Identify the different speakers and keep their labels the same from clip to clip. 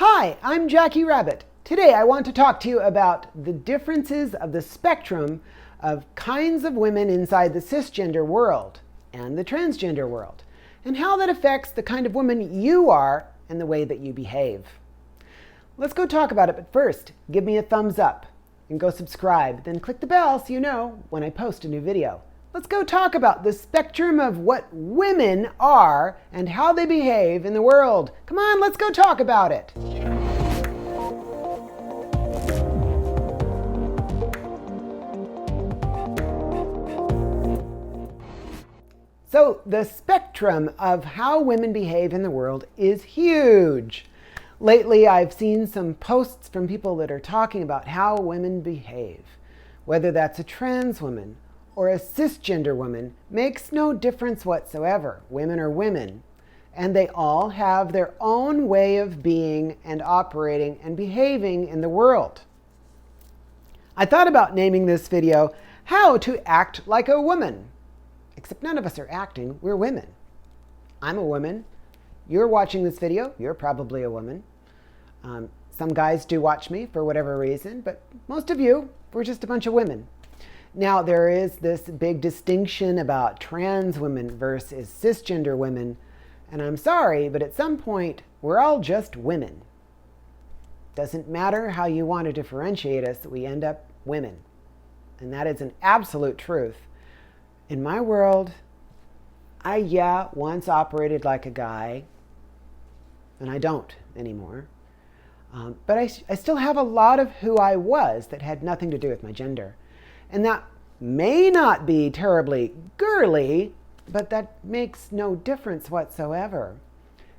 Speaker 1: Hi, I'm Jackie Rabbit. Today I want to talk to you about the differences of the spectrum of kinds of women inside the cisgender world and the transgender world, and how that affects the kind of woman you are and the way that you behave. Let's go talk about it, but first, give me a thumbs up and go subscribe, then click the bell so you know when I post a new video. Let's go talk about the spectrum of what women are and how they behave in the world. Come on, let's go talk about it. So the spectrum of how women behave in the world is huge. Lately, I've seen some posts from people that are talking about how women behave. Whether that's a trans woman or a cisgender woman makes no difference whatsoever. Women are women, and they all have their own way of being and operating and behaving in the world. I thought about naming this video, How to Act Like a Woman. Except none of us are acting, we're women. I'm a woman. You're watching this video, you're probably a woman. Some guys do watch me for whatever reason, but most of you, we're just a bunch of women. Now, there is this big distinction about trans women versus cisgender women, and I'm sorry, but at some point, we're all just women. Doesn't matter how you want to differentiate us, we end up women. And that is an absolute truth. In my world, I once operated like a guy, and I don't anymore. But I still have a lot of who I was that had nothing to do with my gender. And that may not be terribly girly, but that makes no difference whatsoever.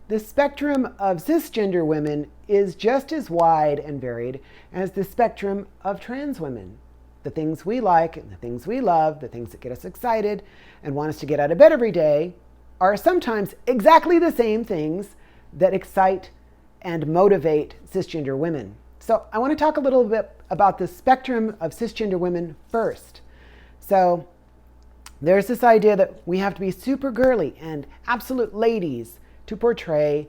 Speaker 1: The spectrum of cisgender women is just as wide and varied as the spectrum of trans women. The things we like and the things we love, the things that get us excited and want us to get out of bed every day, are sometimes exactly the same things that excite and motivate cisgender women. So I want to talk a little bit about the spectrum of cisgender women first. So there's this idea that we have to be super girly and absolute ladies to portray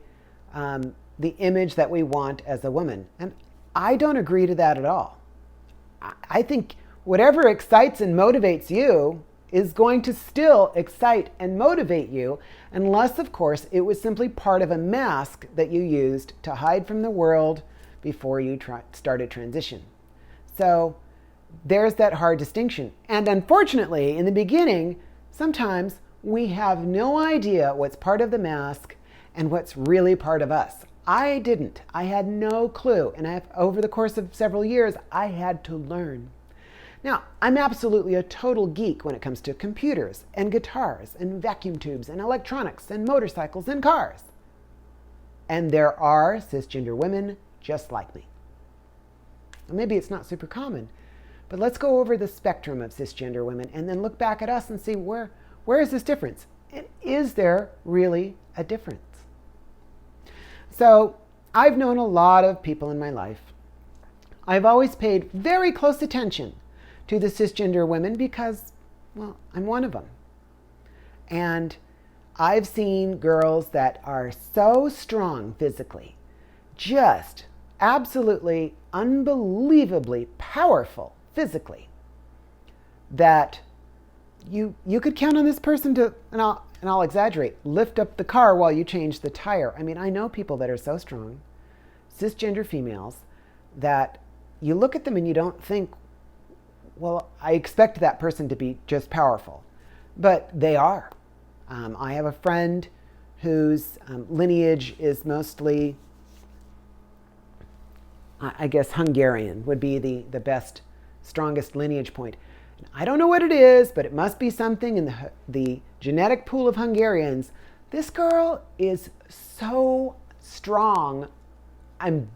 Speaker 1: the image that we want as a woman. And I don't agree to that at all. I think whatever excites and motivates you is going to still excite and motivate you, unless, of course, it was simply part of a mask that you used to hide from the world before you started transition. So there's that hard distinction. And unfortunately, in the beginning, sometimes we have no idea what's part of the mask and what's really part of us. I didn't. I had no clue. And over the course of several years, I had to learn. Now, I'm absolutely a total geek when it comes to computers and guitars and vacuum tubes and electronics and motorcycles and cars. And there are cisgender women just like me. Maybe it's not super common, but let's go over the spectrum of cisgender women and then look back at us and see where is this difference? And is there really a difference? So I've known a lot of people in my life. I've always paid very close attention to the cisgender women because, well, I'm one of them. And I've seen girls that are so strong physically, just absolutely unbelievably powerful physically, that you could count on this person to, and I'll exaggerate, lift up the car while you change the tire. I mean, I know people that are so strong, cisgender females, that you look at them and you don't think, well, I expect that person to be just powerful, but they are. I have a friend whose lineage is mostly, I guess Hungarian would be the best, strongest lineage point. I don't know what it is, but it must be something in the genetic pool of Hungarians. This girl is so strong. I'm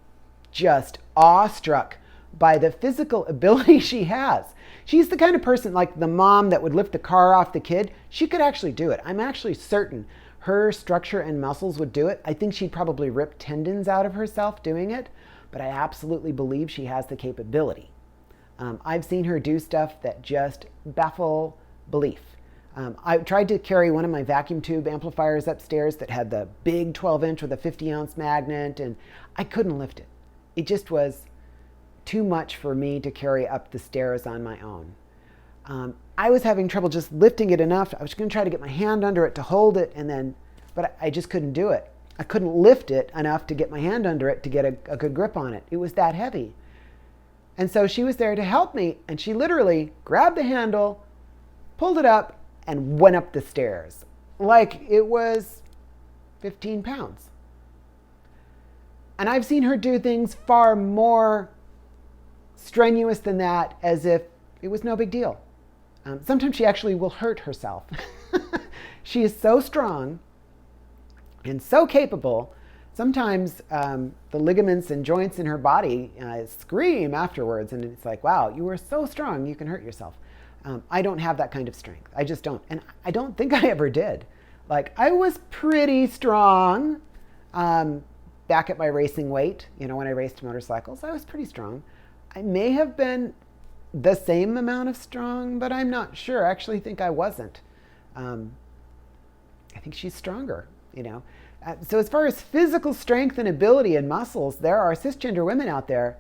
Speaker 1: just awestruck by the physical ability she has. She's the kind of person, like the mom that would lift the car off the kid. She could actually do it. I'm actually certain her structure and muscles would do it. I think she'd probably rip tendons out of herself doing it, but I absolutely believe she has the capability. I've seen her do stuff that just baffle belief. I tried to carry one of my vacuum tube amplifiers upstairs that had the big 12-inch with a 50-ounce magnet, and I couldn't lift it. It just was too much for me to carry up the stairs on my own. I was having trouble just lifting it enough. I was going to try to get my hand under it to hold it, but I just couldn't do it. I couldn't lift it enough to get my hand under it to get a good grip on it. It was that heavy. And so she was there to help me, and she literally grabbed the handle, pulled it up, and went up the stairs like it was 15 pounds. And I've seen her do things far more strenuous than that, as if it was no big deal. Sometimes she actually will hurt herself. She is so strong and so capable. Sometimes the ligaments and joints in her body scream afterwards, and it's like, wow, you were so strong, you can hurt yourself. I don't have that kind of strength. I just don't. And I don't think I ever did. Like, I was pretty strong back at my racing weight. You know, when I raced motorcycles, I was pretty strong. I may have been the same amount of strong, but I'm not sure. I actually think I wasn't. I think she's stronger, you know. So as far as physical strength and ability and muscles, there are cisgender women out there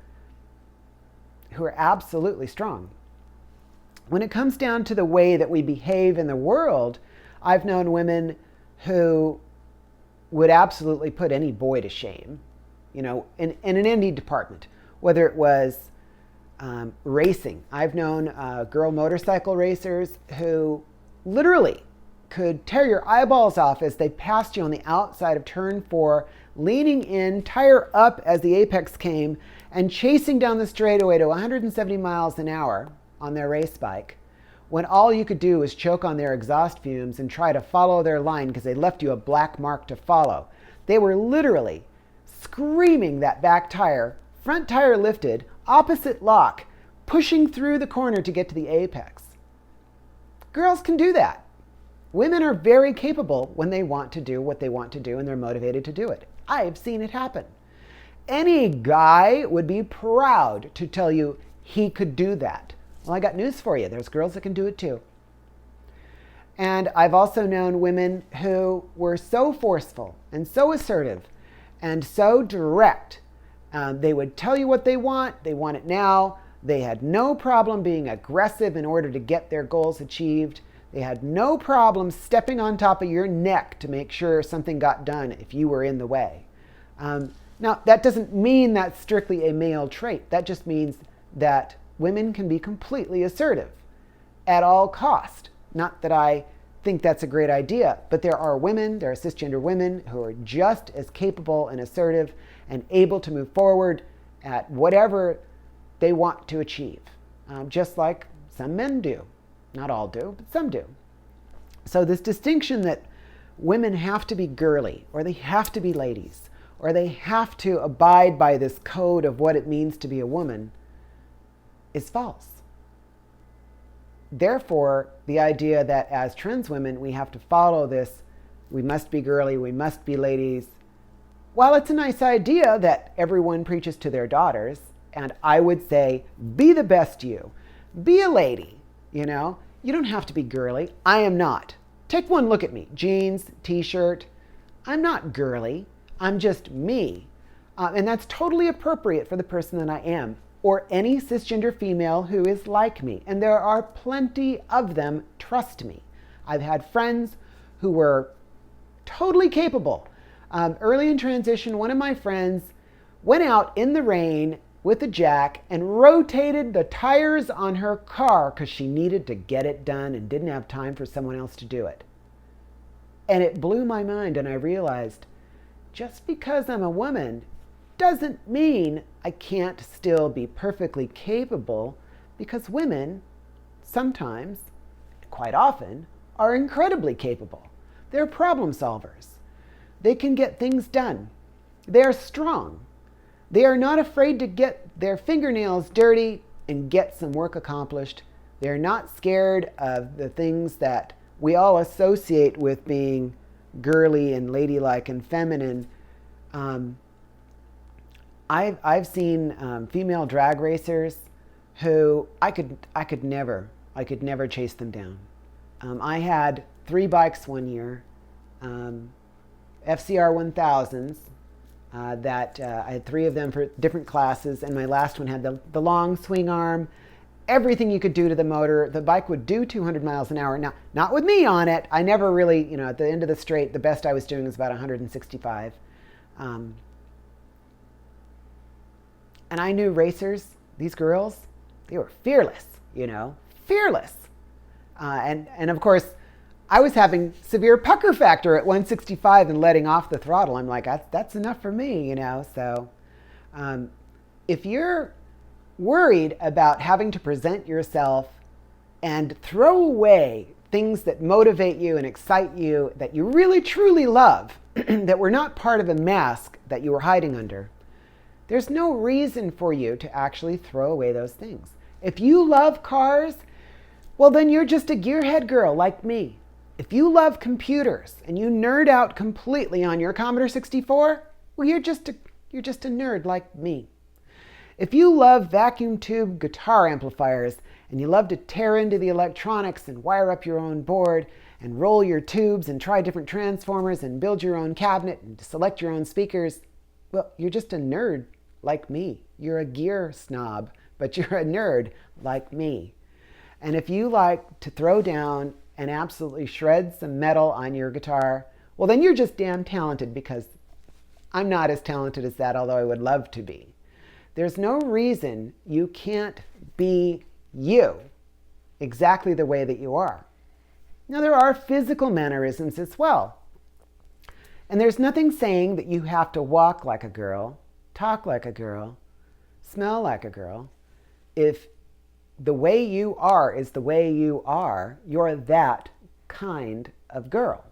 Speaker 1: who are absolutely strong. When it comes down to the way that we behave in the world, I've known women who would absolutely put any boy to shame, you know, in any department, whether it was racing. I've known girl motorcycle racers who literally could tear your eyeballs off as they passed you on the outside of turn 4, leaning in, tire up as the apex came, and chasing down the straightaway to 170 miles an hour on their race bike, when all you could do was choke on their exhaust fumes and try to follow their line because they left you a black mark to follow. They were literally screaming that back tire, front tire lifted, opposite lock, pushing through the corner to get to the apex. Girls can do that. Women are very capable when they want to do what they want to do and they're motivated to do it. I've seen it happen. Any guy would be proud to tell you he could do that. Well, I got news for you. There's girls that can do it too. And I've also known women who were so forceful and so assertive and so direct. They would tell you what they want it now. They had no problem being aggressive in order to get their goals achieved. They had no problem stepping on top of your neck to make sure something got done if you were in the way. Now, that doesn't mean that's strictly a male trait. That just means that women can be completely assertive at all cost. Not that I think that's a great idea, but there are cisgender women who are just as capable and assertive and able to move forward at whatever they want to achieve, just like some men do. Not all do, but some do. So this distinction that women have to be girly, or they have to be ladies, or they have to abide by this code of what it means to be a woman is false. Therefore, the idea that as trans women we have to follow this, we must be girly, we must be ladies, while it's a nice idea that everyone preaches to their daughters, and I would say, be the best you. Be a lady, you know? You don't have to be girly. I am not. Take one look at me. Jeans, t-shirt. I'm not girly. I'm just me. And that's totally appropriate for the person that I am, or any cisgender female who is like me. And there are plenty of them, trust me. I've had friends who were totally capable. Early in transition, one of my friends went out in the rain with a jack and rotated the tires on her car because she needed to get it done and didn't have time for someone else to do it. And it blew my mind, and I realized just because I'm a woman doesn't mean I can't still be perfectly capable, because women sometimes, quite often, are incredibly capable. They're problem solvers. They can get things done. They are strong. They are not afraid to get their fingernails dirty and get some work accomplished. They're not scared of the things that we all associate with being girly and ladylike and feminine. I've seen female drag racers who I could never chase them down. I had 3 bikes one year, FCR 1000s, that I had 3 of them for different classes, and my last one had the long swing arm, everything you could do to the motor. The bike would do 200 miles an hour. Now, not with me on it. I never really, at the end of the straight, the best I was doing was about 165. And I knew racers, these girls, they were fearless, fearless. And of course, I was having severe pucker factor at 165 and letting off the throttle. I'm like, that's enough for me, So if you're worried about having to present yourself and throw away things that motivate you and excite you, that you really truly love, that were not part of a mask that you were hiding under, there's no reason for you to actually throw away those things. If you love cars, well, then you're just a gearhead girl like me. If you love computers and you nerd out completely on your Commodore 64, well, you're just a nerd like me. If you love vacuum tube guitar amplifiers and you love to tear into the electronics and wire up your own board and roll your tubes and try different transformers and build your own cabinet and select your own speakers, well, you're just a nerd like me. You're a gear snob, but you're a nerd like me. And if you like to throw down and absolutely shred some metal on your guitar, well, then you're just damn talented, because I'm not as talented as that, although I would love to be. There's no reason you can't be you exactly the way that you are. Now, there are physical mannerisms as well. And there's nothing saying that you have to walk like a girl, talk like a girl, smell like a girl. If the way you are is the way you are, you're that kind of girl.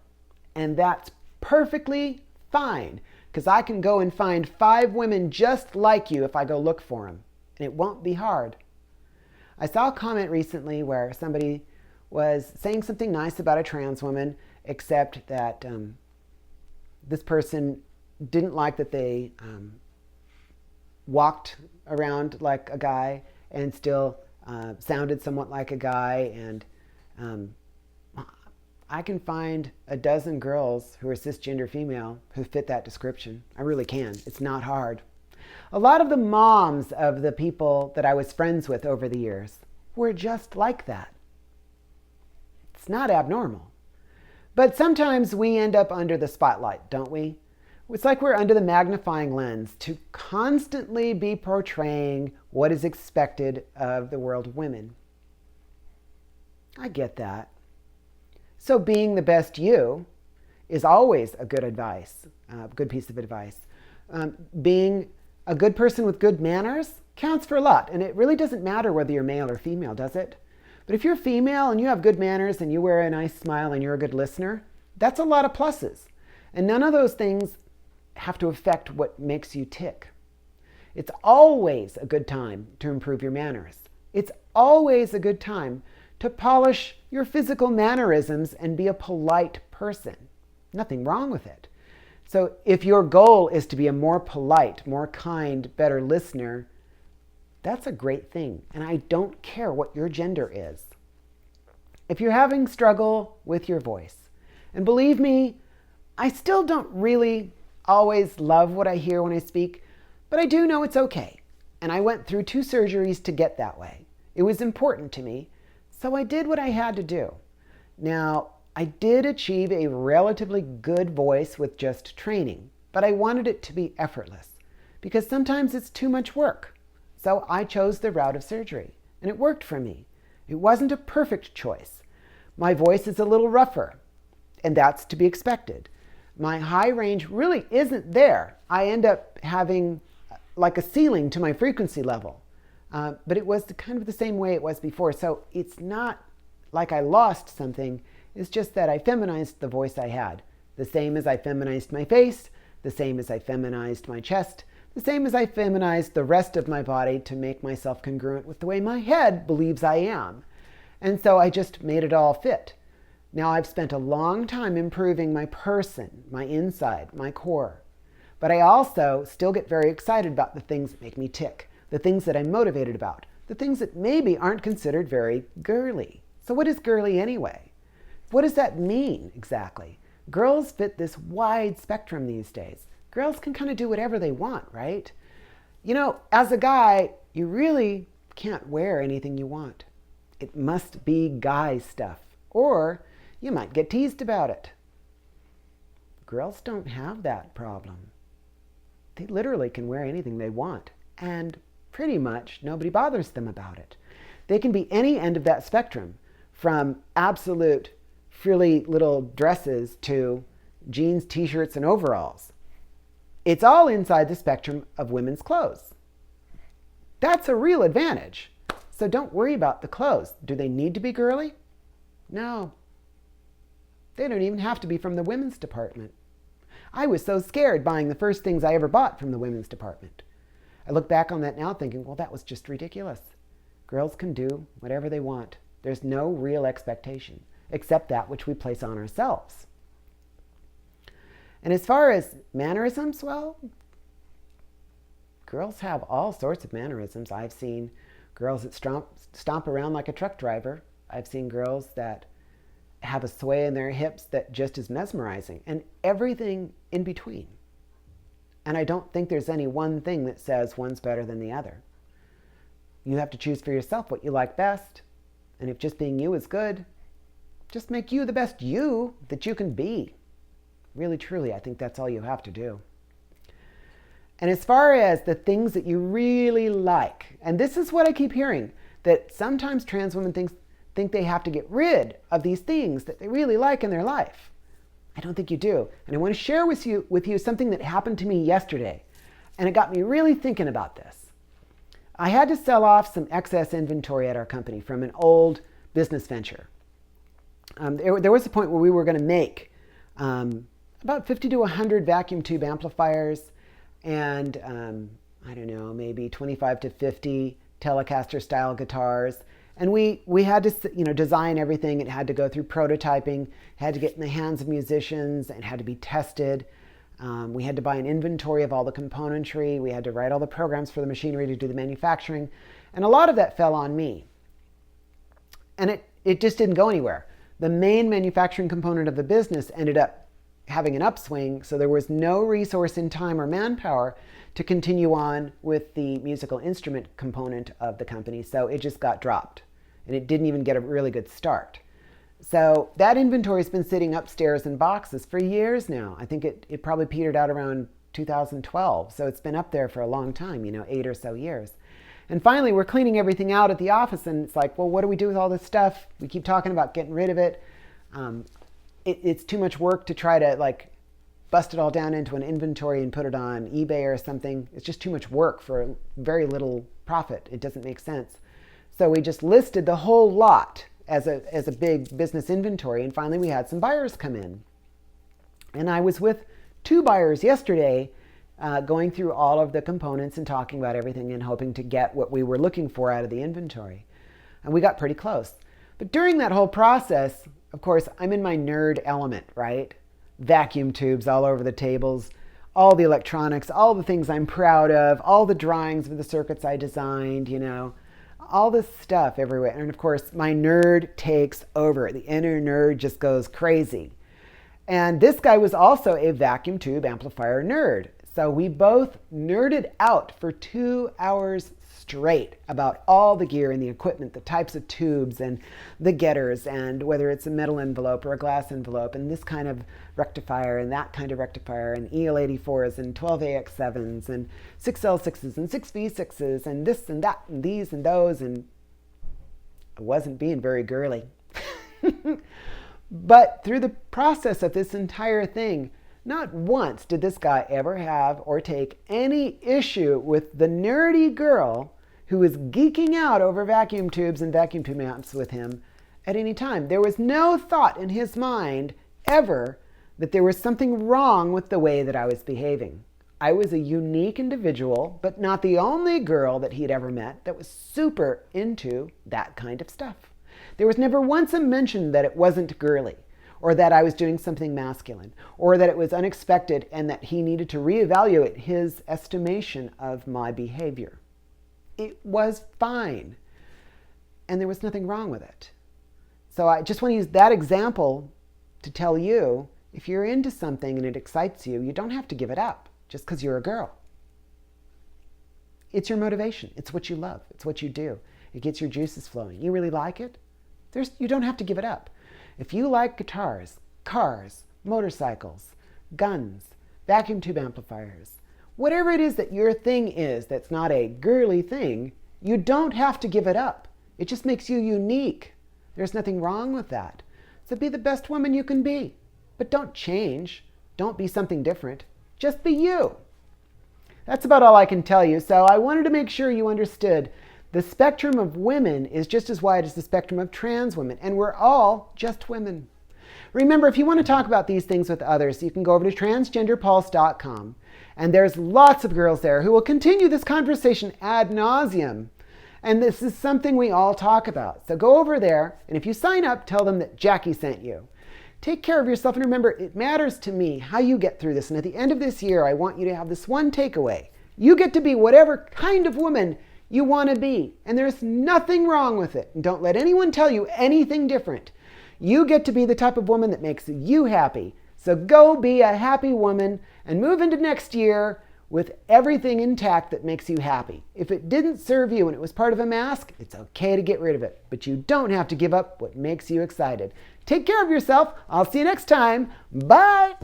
Speaker 1: And that's perfectly fine, because I can go and find 5 women just like you if I go look for them. And it won't be hard. I saw a comment recently where somebody was saying something nice about a trans woman, except that this person didn't like that they walked around like a guy and still sounded somewhat like a guy. And I can find a dozen girls who are cisgender female who fit that description. I really can. It's not hard. A lot of the moms of the people that I was friends with over the years were just like that. It's not abnormal. But sometimes we end up under the spotlight, don't we? It's like we're under the magnifying lens to constantly be portraying what is expected of the world of women. I get that. So being the best you is always a good good piece of advice. Being a good person with good manners counts for a lot. And it really doesn't matter whether you're male or female, does it? But if you're female and you have good manners and you wear a nice smile and you're a good listener, that's a lot of pluses. And none of those things have to affect what makes you tick. It's always a good time to improve your manners. It's always a good time to polish your physical mannerisms and be a polite person. Nothing wrong with it. So if your goal is to be a more polite, more kind, better listener, that's a great thing. And I don't care what your gender is. If you're having struggle with your voice, and believe me, I still don't really always love what I hear when I speak, but I do know it's okay. And I went through 2 surgeries to get that way. It was important to me, so I did what I had to do. Now, I did achieve a relatively good voice with just training, but I wanted it to be effortless, because sometimes it's too much work. So I chose the route of surgery, and it worked for me. It wasn't a perfect choice. My voice is a little rougher, and that's to be expected. My high range really isn't there. I end up having like a ceiling to my frequency level. But it was kind of the same way it was before. So it's not like I lost something. It's just that I feminized the voice I had. The same as I feminized my face, the same as I feminized my chest, the same as I feminized the rest of my body to make myself congruent with the way my head believes I am. And so I just made it all fit. Now I've spent a long time improving my person, my inside, my core. But I also still get very excited about the things that make me tick, the things that I'm motivated about, the things that maybe aren't considered very girly. So what is girly anyway? what does that mean exactly? Girls fit this wide spectrum these days. Girls can kind of do whatever they want, right? As a guy, you really can't wear anything you want. It must be guy stuff, or you might get teased about it. Girls don't have that problem. They literally can wear anything they want, and pretty much nobody bothers them about it. They can be any end of that spectrum, from absolute frilly little dresses to jeans, t-shirts, and overalls. It's all inside the spectrum of women's clothes. That's a real advantage. So don't worry about the clothes. Do they need to be girly? No. They don't even have to be from the women's department. I was so scared buying the first things I ever bought from the women's department. I look back on that now thinking, well, that was just ridiculous. Girls can do whatever they want. There's no real expectation, except that which we place on ourselves. And as far as mannerisms, well, girls have all sorts of mannerisms. I've seen girls that stomp around like a truck driver. I've seen girls that have a sway in their hips that just is mesmerizing, and everything in between. And I don't think there's any one thing that says one's better than the other. You have to choose for yourself what you like best. And if just being you is good, just make you the best you that you can be. Really, truly, I think that's all you have to do. And as far as the things that you really like, and this is what I keep hearing, that sometimes trans women think they have to get rid of these things that they really like in their life. I don't think you do. And I want to share with you something that happened to me yesterday. And it got me really thinking about this. I had to sell off some excess inventory at our company from an old business venture. There was a point where we were going to make about 50 to 100 vacuum tube amplifiers and, I don't know, maybe 25 to 50 Telecaster style guitars. And we had to, design everything. It had to go through prototyping, had to get in the hands of musicians, and had to be tested. We had to buy an inventory of all the componentry. We had to write all the programs for the machinery to do the manufacturing. And a lot of that fell on me. And it just didn't go anywhere. The main manufacturing component of the business ended up having an upswing, so there was no resource in time or manpower to continue on with the musical instrument component of the company, so it just got dropped. And it didn't even get a really good start. So that inventory has been sitting upstairs in boxes for years now. I think it probably petered out around 2012, so it's been up there for a long time, 8 or so years. And finally, we're cleaning everything out at the office, and it's like, well, what do we do with all this stuff? We keep talking about getting rid of it. It's too much work to try to bust it all down into an inventory and put it on eBay or something. It's just too much work for very little profit. It doesn't make sense. So we just listed the whole lot as a big business inventory, and finally we had some buyers come in. And I was with 2 buyers yesterday, going through all of the components and talking about everything and hoping to get what we were looking for out of the inventory. And we got pretty close. But during that whole process, of course, I'm in my nerd element, right? Vacuum tubes all over the tables, all the electronics, all the things I'm proud of, all the drawings of the circuits I designed, all this stuff everywhere. And of course, my nerd takes over. The inner nerd just goes crazy. And this guy was also a vacuum tube amplifier nerd. So we both nerded out for 2 hours straight about all the gear and the equipment, the types of tubes and the getters, and whether it's a metal envelope or a glass envelope, and this kind of rectifier and that kind of rectifier, and EL84s and 12AX7s and 6L6s and 6V6s and this and that and these and those, and I wasn't being very girly. But through the process of this entire thing, not once did this guy ever have or take any issue with the nerdy girl who was geeking out over vacuum tubes and vacuum tube amps with him at any time. There was no thought in his mind ever that there was something wrong with the way that I was behaving. I was a unique individual, but not the only girl that he'd ever met that was super into that kind of stuff. There was never once a mention that it wasn't girly, or that I was doing something masculine, or that it was unexpected and that he needed to reevaluate his estimation of my behavior. It was fine, and there was nothing wrong with it. So I just want to use that example to tell you, if you're into something and it excites you, you don't have to give it up just because you're a girl. It's your motivation. It's what you love. It's what you do. It gets your juices flowing. You really like it? You don't have to give it up. If you like guitars, cars, motorcycles, guns, vacuum tube amplifiers, whatever it is that your thing is that's not a girly thing, you don't have to give it up. It just makes you unique. There's nothing wrong with that. So be the best woman you can be. But don't change. Don't be something different. Just be you. That's about all I can tell you. So I wanted to make sure you understood the spectrum of women is just as wide as the spectrum of trans women. And we're all just women. Remember, if you want to talk about these things with others, you can go over to transgenderpulse.com. And there's lots of girls there who will continue this conversation ad nauseum. And this is something we all talk about. So go over there, and if you sign up, tell them that Jackie sent you. Take care of yourself, and remember, it matters to me how you get through this. And at the end of this year, I want you to have this one takeaway. You get to be whatever kind of woman you want to be, and there's nothing wrong with it. And don't let anyone tell you anything different. You get to be the type of woman that makes you happy. So go be a happy woman and move into next year with everything intact that makes you happy. If it didn't serve you and it was part of a mask, it's okay to get rid of it. But you don't have to give up what makes you excited. Take care of yourself. I'll see you next time. Bye.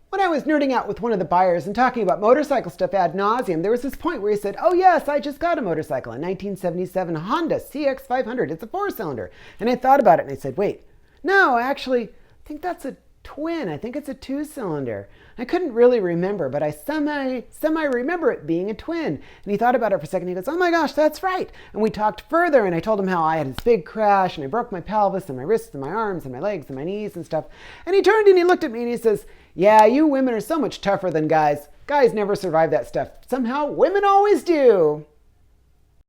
Speaker 1: When I was nerding out with one of the buyers and talking about motorcycle stuff ad nauseum, there was this point where he said, oh yes, I just got a motorcycle, a 1977 Honda CX500. It's a 4-cylinder. And I thought about it and I said, wait, no, actually, I think that's a twin. I think it's a 2-cylinder. I couldn't really remember, but I semi remember it being a twin. And he thought about it for a second. He goes, oh my gosh, that's right. And we talked further, and I told him how I had this big crash, and I broke my pelvis and my wrists and my arms and my legs and my knees and stuff. And he turned and he looked at me and he says, yeah, you women are so much tougher than guys. Guys never survive that stuff. Somehow women always do.